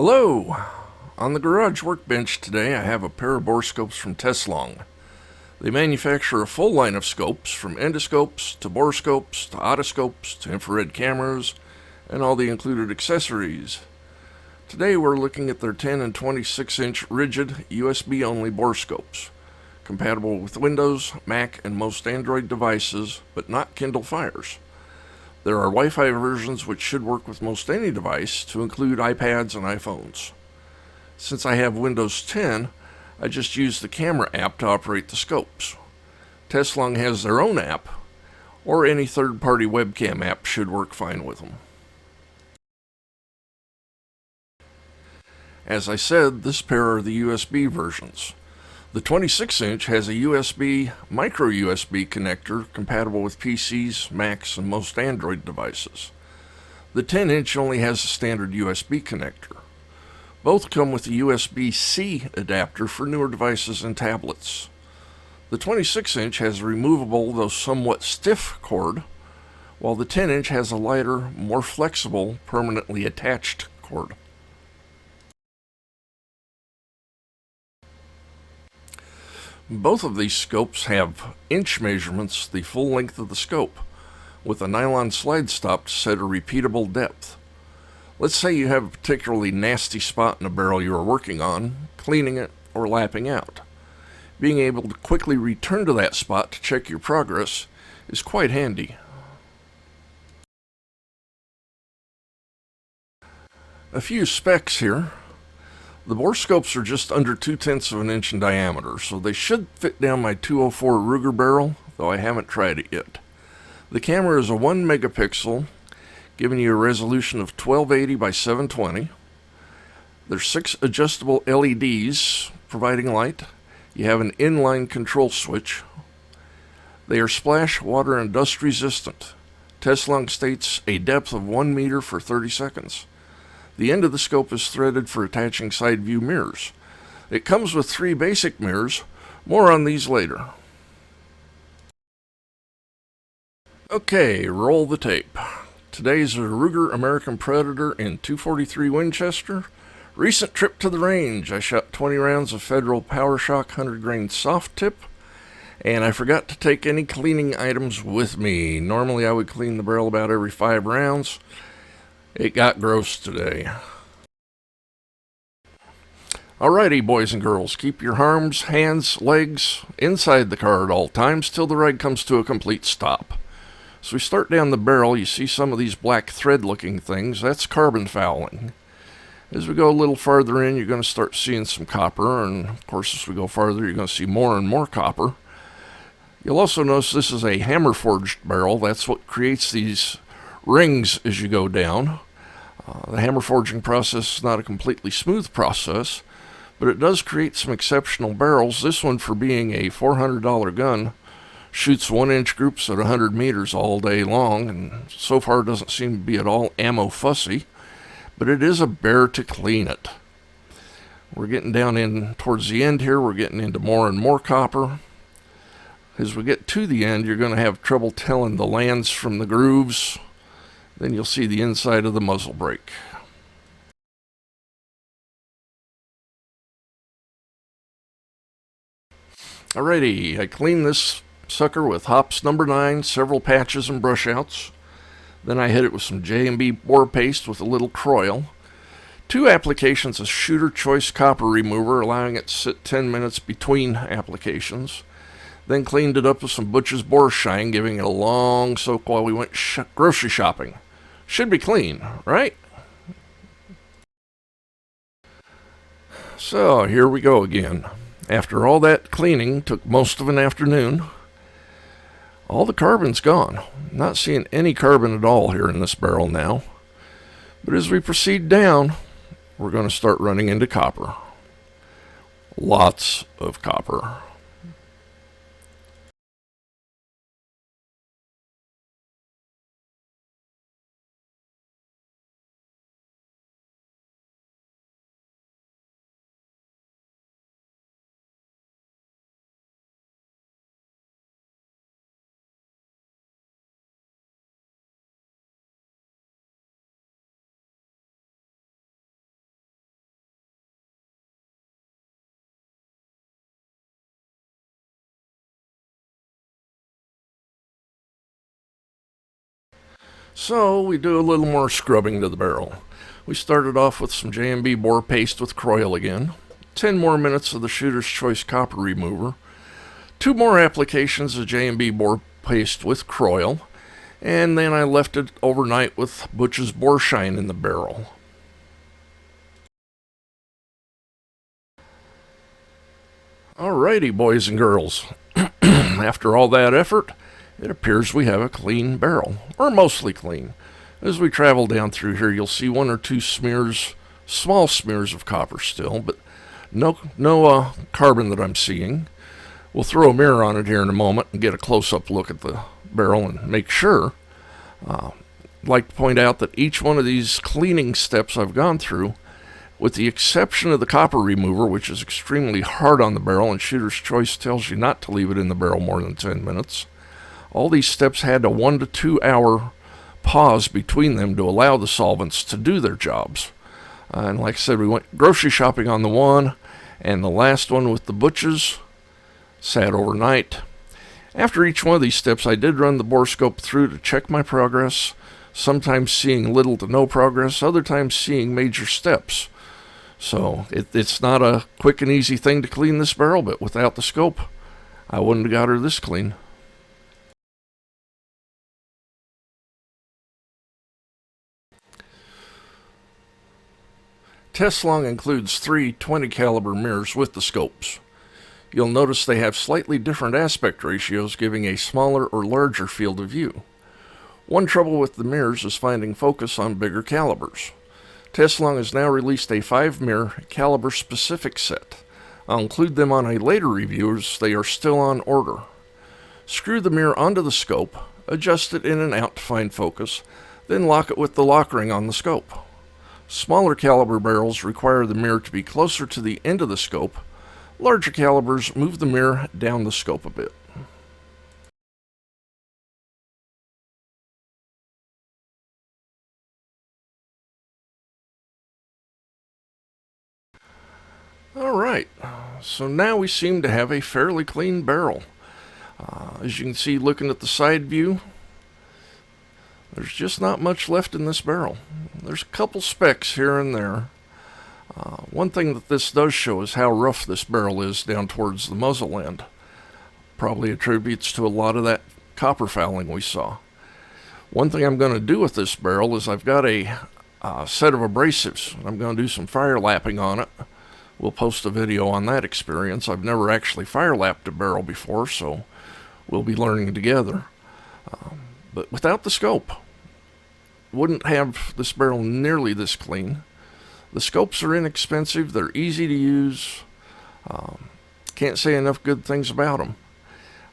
Hello! On the garage workbench today I have a pair of borescopes from Teslong. They manufacture a full line of scopes, from endoscopes to borescopes to otoscopes to infrared cameras and all the included accessories. Today we're looking at their 10 and 26-inch rigid USB-only borescopes, compatible with Windows, Mac, and most Android devices, but not Kindle Fires. There are Wi-Fi versions which should work with most any device, to include iPads and iPhones. Since I have Windows 10, I just use the camera app to operate the scopes. Teslong has their own app, or any third-party webcam app should work fine with them. As I said, this pair are the USB versions. The 26-inch has a USB micro USB connector compatible with PCs, Macs, and most Android devices. The 10-inch only has a standard USB connector. Both come with a USB-C adapter for newer devices and tablets. The 26-inch has a removable, though somewhat stiff cord, while the 10-inch has a lighter, more flexible, permanently attached cord. Both of these scopes have inch measurements the full length of the scope, with a nylon slide stop to set a repeatable depth. Let's say you have a particularly nasty spot in a barrel you are working on, cleaning it, or lapping out. Being able to quickly return to that spot to check your progress is quite handy. A few specs here. The borescopes are just under 2/10 of an inch in diameter, so they should fit down my 204 Ruger barrel, though I haven't tried it yet. The camera is a 1 megapixel, giving you a resolution of 1280 by 720. There's 6 adjustable LEDs providing light. You have an inline control switch. They are splash, water, and dust resistant. Teslong states a depth of 1 meter for 30 seconds. The end of the scope is threaded for attaching side view mirrors. It comes with 3 basic mirrors. More on these later. Okay, roll the tape. Today's a Ruger American Predator in .243 Winchester. Recent trip to the range. I shot 20 rounds of Federal PowerShock 100 grain soft tip, and I forgot to take any cleaning items with me. Normally I would clean the barrel about every 5 rounds. It got gross today. Alrighty, boys and girls, keep your arms, hands, legs inside the car at all times till the ride comes to a complete stop. So we start down the barrel. You see some of these black thread-looking things. That's carbon fouling. As we go a little farther in, you're going to start seeing some copper, and of course as we go farther, you're going to see more and more copper. You'll also notice this is a hammer-forged barrel. That's what creates these rings as you go down. The hammer forging process is not a completely smooth process, but it does create some exceptional barrels. This one, for being a $400 gun, shoots 1-inch groups at 100 meters all day long, and so far doesn't seem to be at all ammo fussy, but it is a bear to clean it. We're getting down in towards the end here. We're getting into more and more copper. As we get to the end, you're going to have trouble telling the lands from the grooves. Then you'll see the inside of the muzzle brake. Alrighty, I cleaned this sucker with Hops number 9, several patches and brush outs. Then I hit it with some J&B bore paste with a little Croil. 2 applications of Shooter Choice Copper Remover, allowing it to sit 10 minutes between applications. Then cleaned it up with some Butch's Bore Shine, giving it a long soak while we went grocery shopping. Should be clean, right? So here we go again. After all that cleaning, took most of an afternoon. All the carbon's gone. Not seeing any carbon at all here in this barrel now. But as we proceed down, we're going to start running into copper. Lots of copper. So we do a little more scrubbing to the barrel. We started off with some J&B bore paste with Croyle again, 10 more minutes of the Shooter's Choice copper remover, 2 more applications of J&B bore paste with Croyle, and then I left it overnight with Butch's Bore Shine in the barrel. Alrighty, boys and girls. After all that effort, it appears we have a clean barrel, or mostly clean. As we travel down through here, you'll see 1 or 2 smears, small smears of copper still, but no carbon that I'm seeing. We'll throw a mirror on it here in a moment and get a close-up look at the barrel and make sure. I'd like to point out that each one of these cleaning steps I've gone through, with the exception of the copper remover, which is extremely hard on the barrel, and Shooter's Choice tells you not to leave it in the barrel more than 10 minutes, all these steps had a 1 to 2 hour pause between them to allow the solvents to do their jobs. And like I said, we went grocery shopping on the one, and the last one with the Butches sat overnight. After each one of these steps, I did run the borescope through to check my progress, sometimes seeing little to no progress, other times seeing major steps. So it's not a quick and easy thing to clean this barrel, but without the scope, I wouldn't have got her this clean. Teslong includes 3 20 caliber mirrors with the scopes. You'll notice they have slightly different aspect ratios, giving a smaller or larger field of view. One trouble with the mirrors is finding focus on bigger calibers. Teslong has now released a 5-mirror caliber-specific set. I'll include them on a later review as they are still on order. Screw the mirror onto the scope, adjust it in and out to find focus, then lock it with the lock ring on the scope. Smaller caliber barrels require the mirror to be closer to the end of the scope. Larger calibers move the mirror down the scope a bit. Alright, so now we seem to have a fairly clean barrel. As you can see looking at the side view, there's just not much left in this barrel. There's a couple specks here and there. One thing that this does show is how rough this barrel is down towards the muzzle end. Probably attributes to a lot of that copper fouling we saw. One thing I'm going to do with this barrel is I've got a set of abrasives. I'm going to do some fire lapping on it. We'll post a video on that experience. I've never actually fire lapped a barrel before, so we'll be learning together. But without the scope, wouldn't have this barrel nearly this clean. The scopes are inexpensive. They're easy to use. Can't say enough good things about them.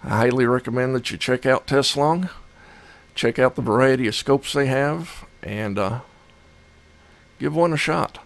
I highly recommend that you check out Teslong. Check out the variety of scopes they have, and give one a shot.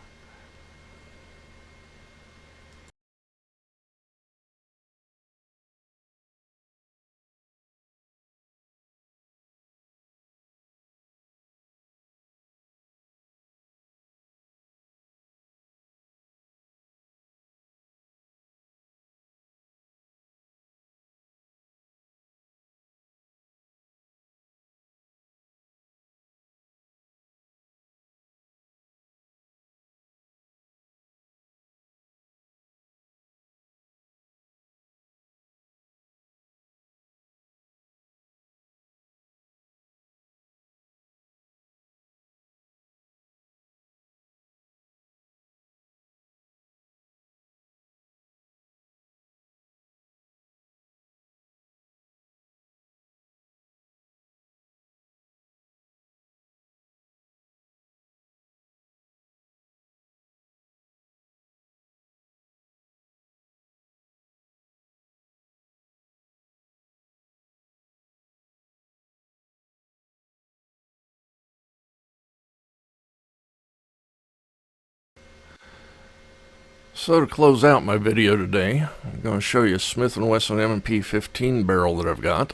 So to close out my video today, I'm going to show you a Smith & Wesson M&P 15 barrel that I've got.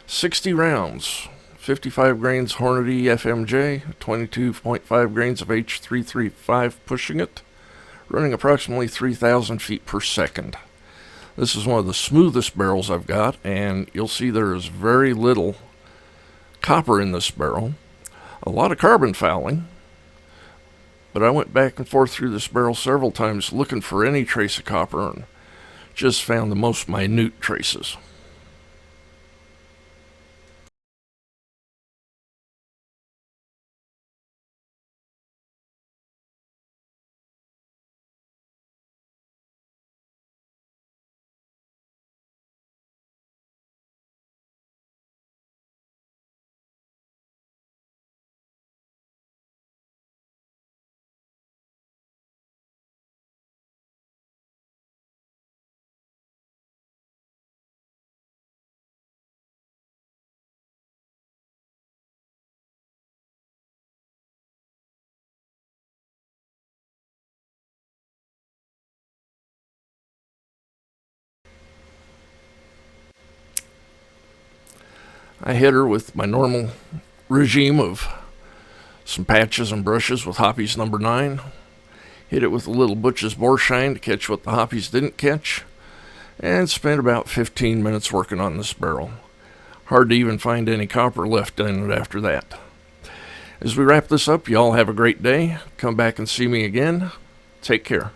60 rounds, 55 grains Hornady FMJ, 22.5 grains of H335 pushing it, running approximately 3,000 feet per second. This is one of the smoothest barrels I've got, and you'll see there is very little copper in this barrel. A lot of carbon fouling, but I went back and forth through this barrel several times looking for any trace of copper and just found the most minute traces. I hit her with my normal regime of some patches and brushes with Hoppies number 9. Hit it with a little Butch's Borshine to catch what the Hoppies didn't catch. And spent about 15 minutes working on this barrel. Hard to even find any copper left in it after that. As we wrap this up, y'all have a great day. Come back and see me again. Take care.